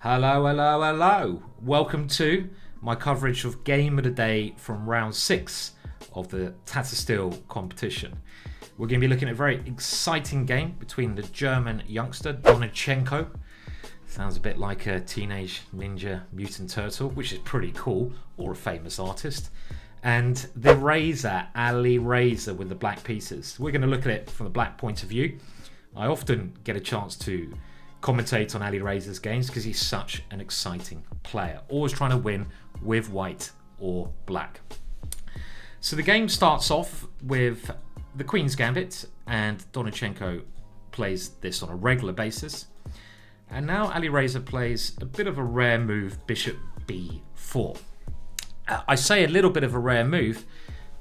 Hello, hello, hello. Welcome to my coverage of Game of the Day from round 6 of the Tata Steel competition. We're going to be looking at a very exciting game between the German youngster Donchenko. Sounds a bit like a teenage ninja mutant turtle, which is pretty cool, or a famous artist. And the Alireza with the black pieces. We're going to look at it from the black point of view. I often get a chance to commentate on Alireza's games because he's such an exciting player, always trying to win with white or black. So the game starts off with the Queen's Gambit, and Donchenko plays this on a regular basis. And now Alireza plays a bit of a rare move, bishop b4. I say a little bit of a rare move.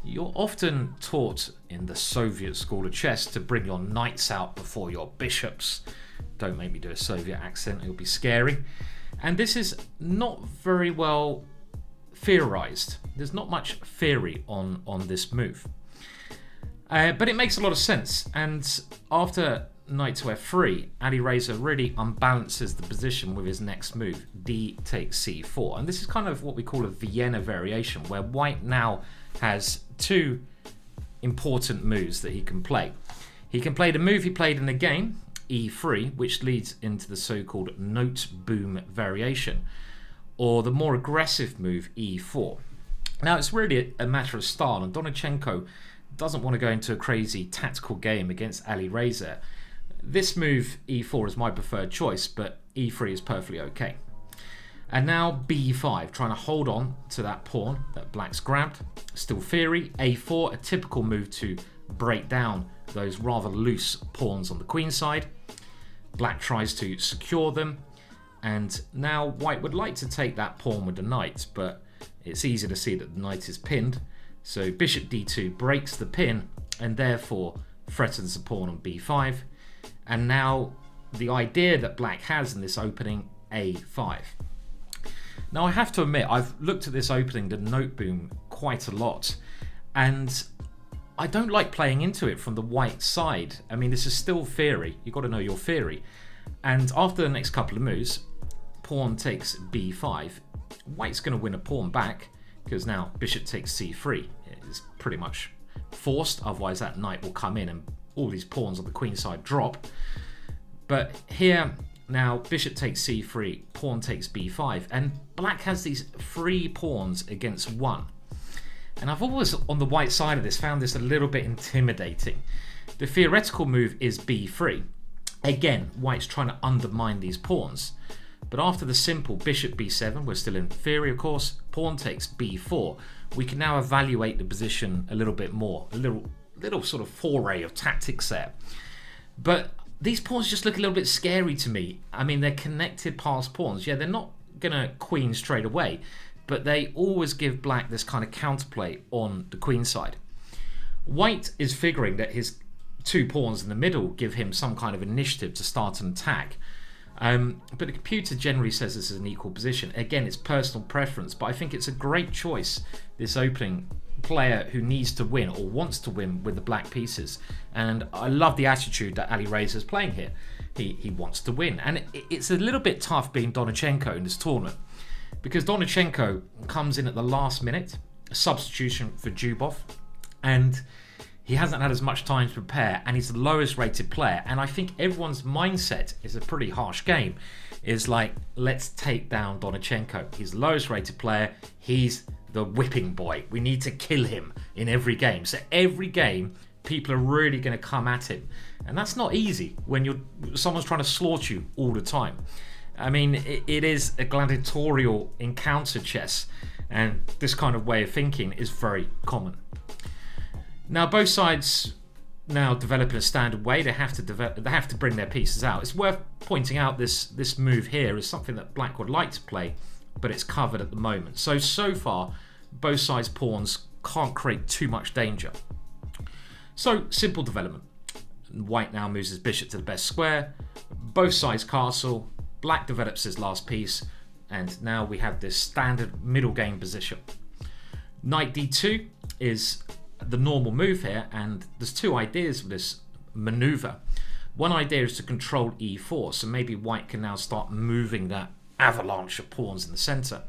You're often taught in the Soviet school of chess to bring your knights out before your bishops. Don't make me do a Soviet accent, it'll be scary. And this is not very well theorized. There's not much theory on this move. But it makes a lot of sense. And after knight to f3, Alireza really unbalances the position with his next move, d takes c4. And this is kind of what we call a Vienna variation, where white now has two important moves that he can play. He can play the move he played in the game, e3, which leads into the so-called note boom variation, or the more aggressive move, e4. Now, it's really a matter of style, and Donchenko doesn't want to go into a crazy tactical game against Alireza. This move, e4, is my preferred choice, but e3 is perfectly okay. And now b5, trying to hold on to that pawn that black's grabbed. Still theory, a4, a typical move to break down those rather loose pawns on the queen side. Black tries to secure them, and now white would like to take that pawn with the knight, but it's easy to see that the knight is pinned. So bishop d2 breaks the pin and therefore threatens the pawn on b5. And now the idea that black has in this opening, a5. Now I have to admit, I've looked at this opening, the note boom, quite a lot, and I don't like playing into it from the white side. I mean, this is still theory. You've got to know your theory. And after the next couple of moves, pawn takes b5. White's going to win a pawn back because now bishop takes c3. It's pretty much forced. Otherwise, that knight will come in and all these pawns on the queen side drop. But here, now bishop takes c3, pawn takes b5. And black has these 3 pawns against 1. And I've always, on the white side of this, found this a little bit intimidating. The theoretical move is b3. Again, white's trying to undermine these pawns. But after the simple bishop b7, we're still in theory, of course, pawn takes b4, we can now evaluate the position a little bit more. A little sort of foray of tactics there. But these pawns just look a little bit scary to me. I mean, they're connected passed pawns. Yeah, they're not going to queen straight away, but they always give black this kind of counterplay on the queen side. White is figuring that his 2 pawns in the middle give him some kind of initiative to start an attack. But the computer generally says this is an equal position. Again, it's personal preference, but I think it's a great choice, this opening player who needs to win or wants to win with the black pieces. And I love the attitude that Alireza is playing here. He wants to win. And it's a little bit tough being Donchenko in this tournament, because Donchenko comes in at the last minute, a substitution for Zubov, and he hasn't had as much time to prepare, and he's the lowest rated player. And I think everyone's mindset is a pretty harsh game. Is like, let's take down Donchenko. He's the lowest rated player. He's the whipping boy. We need to kill him in every game. So every game, people are really going to come at him. And that's not easy when someone's trying to slaughter you all the time. I mean, it is a gladiatorial encounter chess, and this kind of way of thinking is very common. Now, both sides now develop in a standard way. They have to bring their pieces out. It's worth pointing out this move here is something that black would like to play, but it's covered at the moment. So far, both sides' pawns can't create too much danger. So, simple development. White now moves his bishop to the best square. Both sides castle. Black develops his last piece, and now we have this standard middle game position. Knight d2 is the normal move here, and there's 2 ideas for this maneuver. One idea is to control e4, so maybe white can now start moving that avalanche of pawns in the centre.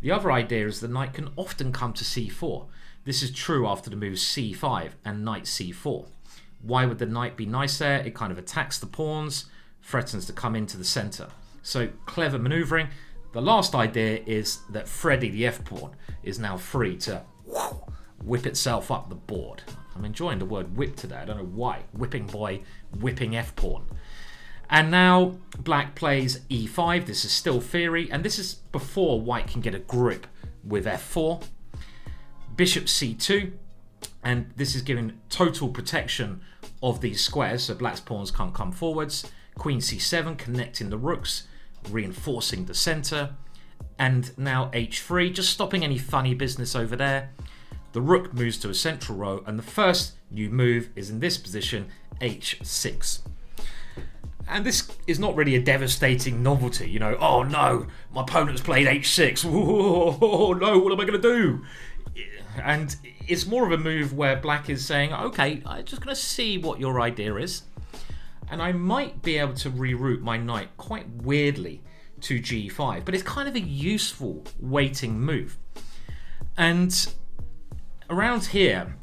The other idea is the knight can often come to c4. This is true after the moves c5 and knight c4. Why would the knight be nice there? It kind of attacks the pawns, threatens to come into the centre. So clever manoeuvring. The last idea is that Freddy, the f-pawn, is now free to whip itself up the board. I'm enjoying the word whip today. I don't know why. Whipping boy, whipping f-pawn. And now black plays e5. This is still theory, and this is before white can get a grip with f4. Bishop c2, and this is giving total protection of these squares, so black's pawns can't come forwards. Queen c7, connecting the rooks, reinforcing the center. And now h3, just stopping any funny business over there. The rook moves to a central row, and the first new move is in this position, h6. And this is not really a devastating novelty, you know, oh no, my opponent's played h6, oh no, what am I going to do? And it's more of a move where black is saying, okay, I'm just going to see what your idea is. And I might be able to reroute my knight quite weirdly to g5, but it's kind of a useful waiting move. And around here,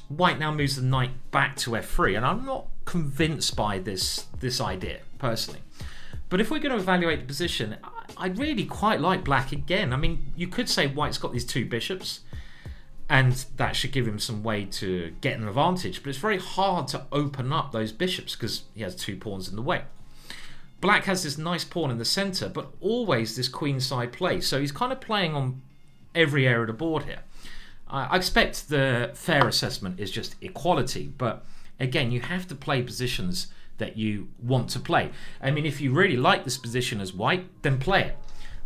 white now moves the knight back to f3, and I'm not convinced by this idea personally. But if we're going to evaluate the position, I really quite like black again. I mean, you could say white's got these two bishops, and that should give him some way to get an advantage, but it's very hard to open up those bishops because he has two pawns in the way. Black has this nice pawn in the center, but always this queenside play, so he's kind of playing on every area of the board here. I expect the fair assessment is just equality, but again, you have to play positions that you want to play. I mean, if you really like this position as white, then play it.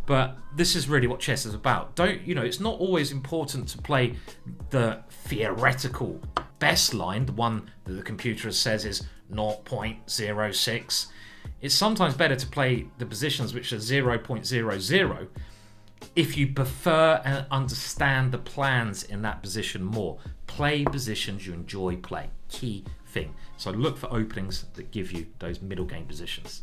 But this is really what chess is about. It's not always important to play the theoretical best line, the one that the computer says is 0.06. It's sometimes better to play the positions which are 0.00 if you prefer and understand the plans in that position more. Play positions you enjoy playing. Key thing. So look for openings that give you those middle game positions.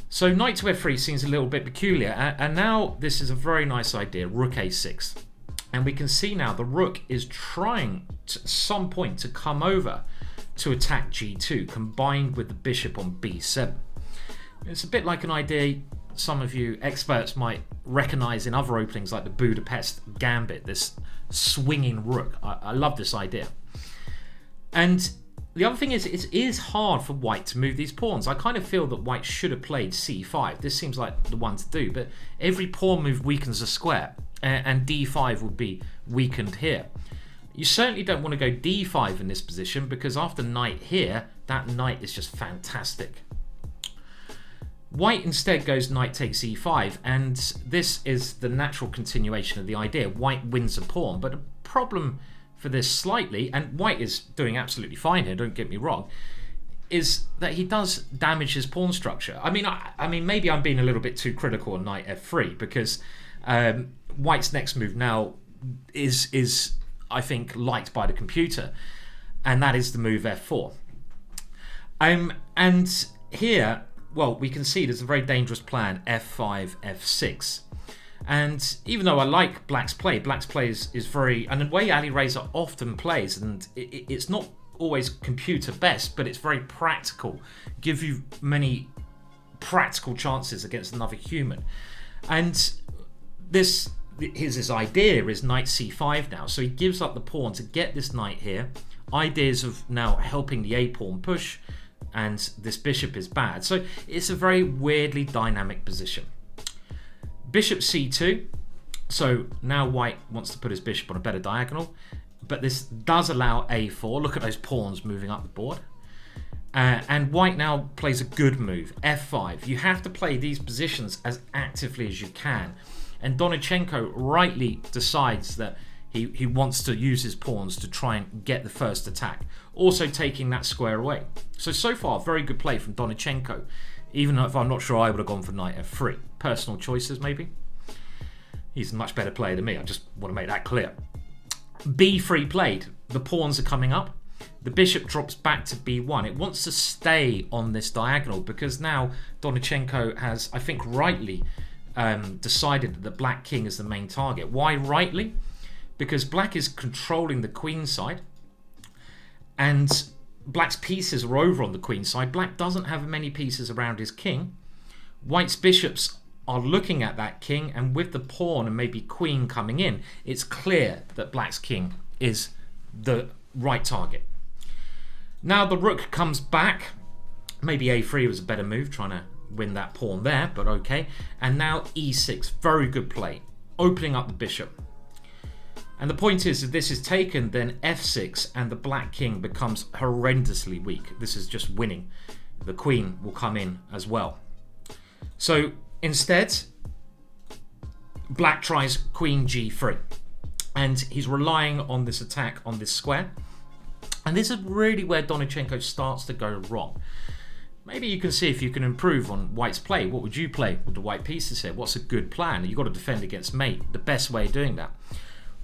So knight to f3 seems a little bit peculiar, and now this is a very nice idea, rook a6. And we can see now the rook is trying at some point to come over to attack g2, combined with the bishop on b7. It's a bit like an idea some of you experts might recognize in other openings like the Budapest Gambit, this swinging rook. I love this idea. And the other thing is, it is hard for white to move these pawns. I kind of feel that white should have played c5. This seems like the one to do, but every pawn move weakens a square, and d5 would be weakened here. You certainly don't want to go d5 in this position, because after knight here, that knight is just fantastic. White instead goes knight takes e5, and this is the natural continuation of the idea. White wins a pawn, but a problem for this slightly, and white is doing absolutely fine here, don't get me wrong, is that he does damage his pawn structure. I mean, maybe I'm being a little bit too critical on knight f3, because white's next move now is I think liked by the computer, and that is the move f4. And here, well, we can see there's a very dangerous plan, f5, f6. And even though I like black's play is very, and the way Alireza often plays, and it's not always computer best, but it's very practical, give you many practical chances against another human. And his idea is knight c5 now, so he gives up the pawn to get this knight here. Ideas of now helping the a pawn push, and this bishop is bad. So it's a very weirdly dynamic position. Bishop c2, so now white wants to put his bishop on a better diagonal, but this does allow a4. Look at those pawns moving up the board. And white now plays a good move, f5. You have to play these positions as actively as you can. And Donchenko rightly decides that he wants to use his pawns to try and get the first attack, also taking that square away. So far, very good play from Donchenko, even if I'm not sure I would have gone for knight f3. Personal choices, maybe. He's a much better player than me, I just want to make that clear. b3 played. The pawns are coming up. The bishop drops back to b1. It wants to stay on this diagonal because now Donchenko has, I think rightly, decided that black king is the main target. Why rightly? Because black is controlling the queen side, and black's pieces are over on the queen side. Black doesn't have many pieces around his king. White's bishops are looking at that king, and with the pawn and maybe queen coming in, it's clear that black's king is the right target. Now the rook comes back. Maybe a3 was a better move, trying to win that pawn there, but okay. And now e6, very good play, opening up the bishop. And the point is, if this is taken, then f6 and the black king becomes horrendously weak. This is just winning. The queen will come in as well. So instead, black tries queen g3, and he's relying on this attack on this square. And this is really where Donchenko starts to go wrong. Maybe you can see if you can improve on white's play. What would you play with the white pieces here? What's a good plan? You've got to defend against mate. The best way of doing that.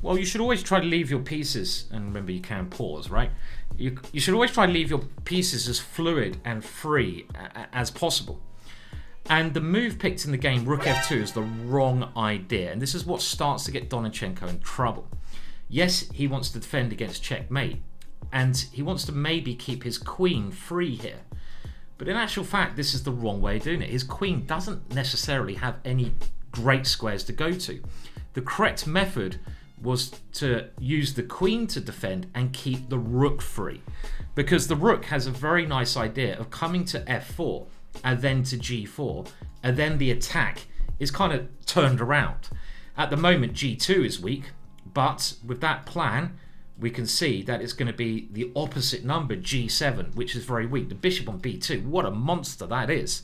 Well, you should always try to leave your pieces, and remember you can pause, right? You should always try to leave your pieces as fluid and free as possible. And the move picked in the game, rook f2, is the wrong idea. And this is what starts to get Donchenko in trouble. Yes, he wants to defend against checkmate, and he wants to maybe keep his queen free here. But in actual fact, this is the wrong way of doing it. His queen doesn't necessarily have any great squares to go to. The correct method was to use the queen to defend and keep the rook free, because the rook has a very nice idea of coming to f4 and then to g4, and then the attack is kind of turned around. At the moment, g2 is weak, but with that plan, we can see that it's going to be the opposite number, g7, which is very weak. The bishop on b2, what a monster that is.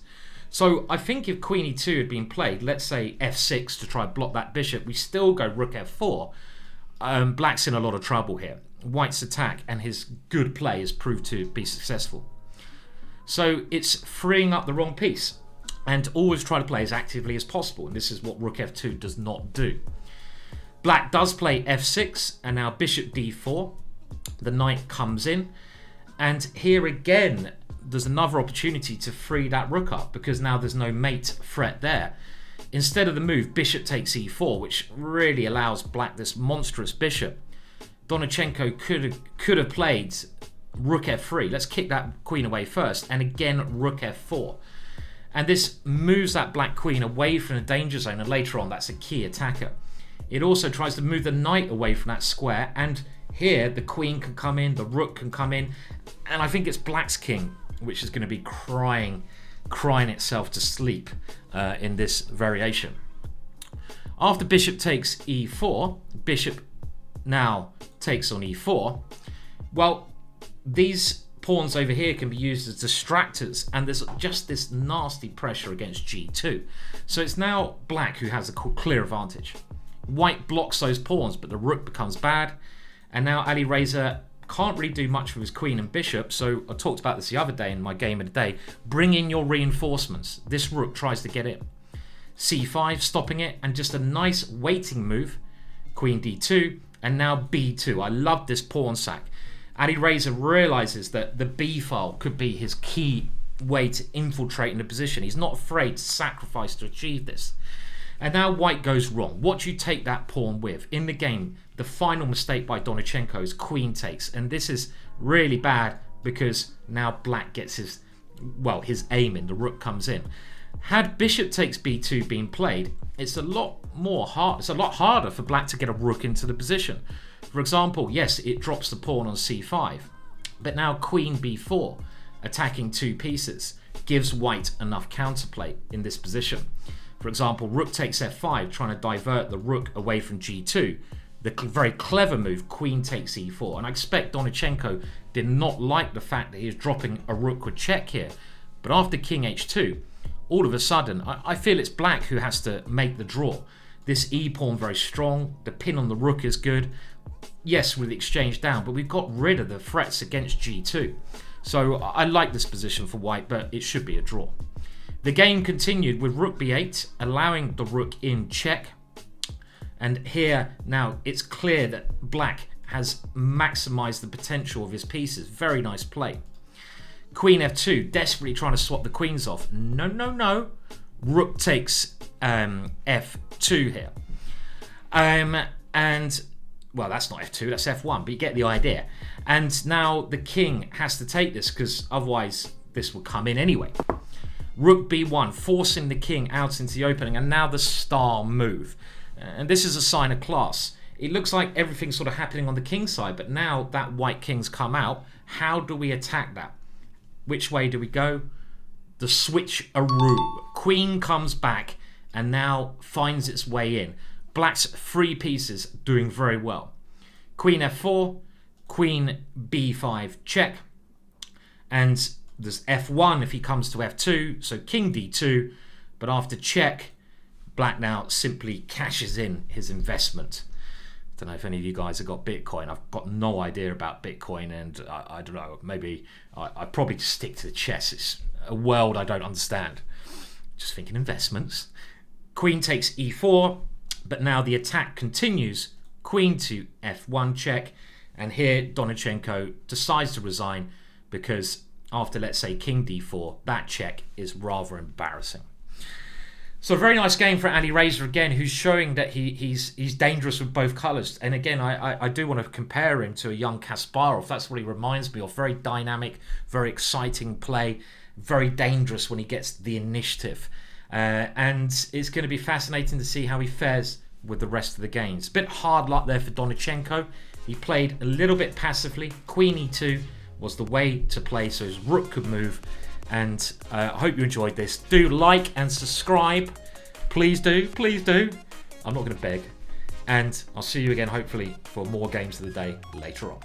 So I think if queen e2 had been played, let's say f6 to try and block that bishop, we still go rook f4. Black's in a lot of trouble here. White's attack and his good play has proved to be successful. So it's freeing up the wrong piece, and always try to play as actively as possible, and this is what rook f2 does not do. Black does play f6, and now bishop d4. The knight comes in, and here again there's another opportunity to free that rook up, because now there's no mate threat there. Instead of the move, bishop takes e4, which really allows black this monstrous bishop. Donchenko could have played rook f3. Let's kick that queen away first, and again rook f4. And this moves that black queen away from the danger zone, and later on that's a key attacker. It also tries to move the knight away from that square, and here the queen can come in, the rook can come in, and I think it's black's king which is going to be crying itself to sleep in this variation. After bishop takes e4, bishop now takes on e4. Well, these pawns over here can be used as distractors, and there's just this nasty pressure against g2. So it's now black who has a clear advantage. White blocks those pawns, but the rook becomes bad, and now Alireza can't really do much with his queen and bishop. So I talked about this the other day in my game of the day. Bring in your reinforcements. This rook tries to get it. c5, stopping it, and just a nice waiting move. Queen d2, and now b2. I love this pawn sack. Alireza realizes that the b file could be his key way to infiltrate in the position. He's not afraid to sacrifice to achieve this. And now white goes wrong. What do you take that pawn with? In the game, the final mistake by Donchenko is queen takes. And this is really bad because now black gets his aim in. The rook comes in. Had bishop takes b2 been played, it's a lot harder for black to get a rook into the position. For example, yes, it drops the pawn on c5. But now queen b4, attacking two pieces, gives white enough counterplay in this position. For example, rook takes f5, trying to divert the rook away from g2. The very clever move, queen takes e4. And I expect Donchenko did not like the fact that he is dropping a rook with check here. But after king h2, all of a sudden, I feel it's black who has to make the draw. This e-pawn very strong. The pin on the rook is good. Yes, with the exchange down, but we've got rid of the threats against g2. So I like this position for white, but it should be a draw. The game continued with rook b8, allowing the rook in check. And here, now, it's clear that black has maximized the potential of his pieces. Very nice play. Queen f2, desperately trying to swap the queens off. No. Rook takes f2 here. And, well, that's not f2, that's f1, but you get the idea. And now the king has to take this because otherwise this will come in anyway. Rook b1, forcing the king out into the opening, and now the star move. And this is a sign of class. It looks like everything's sort of happening on the king side, but now that white king's come out, how do we attack that? Which way do we go? The switcheroo. Queen comes back and now finds its way in. Black's 3 pieces doing very well. Queen f4, queen b5 check, and there's f1 if he comes to f2, so king d2, but after check, Black now simply cashes in his investment. I don't know if any of you guys have got Bitcoin. I've got no idea about Bitcoin, and I don't know, maybe I probably just stick to the chess. It's a world I don't understand. Just thinking investments. Queen takes e4, but now the attack continues. Queen to f1 check, and here Donchenko decides to resign because after, let's say, king d4, that check is rather embarrassing. So a very nice game for Alireza again, who's showing that he's dangerous with both colours. And again, I do want to compare him to a young Kasparov. That's what he reminds me of. Very dynamic, very exciting play, very dangerous when he gets the initiative. And it's going to be fascinating to see how he fares with the rest of the games. A bit hard luck there for Donchenko. He played a little bit passively. Queen e2 was the way to play so his rook could move. And I hope you enjoyed this. Do like and subscribe. Please do. Please do. I'm not going to beg. And I'll see you again, hopefully, for more games of the day later on.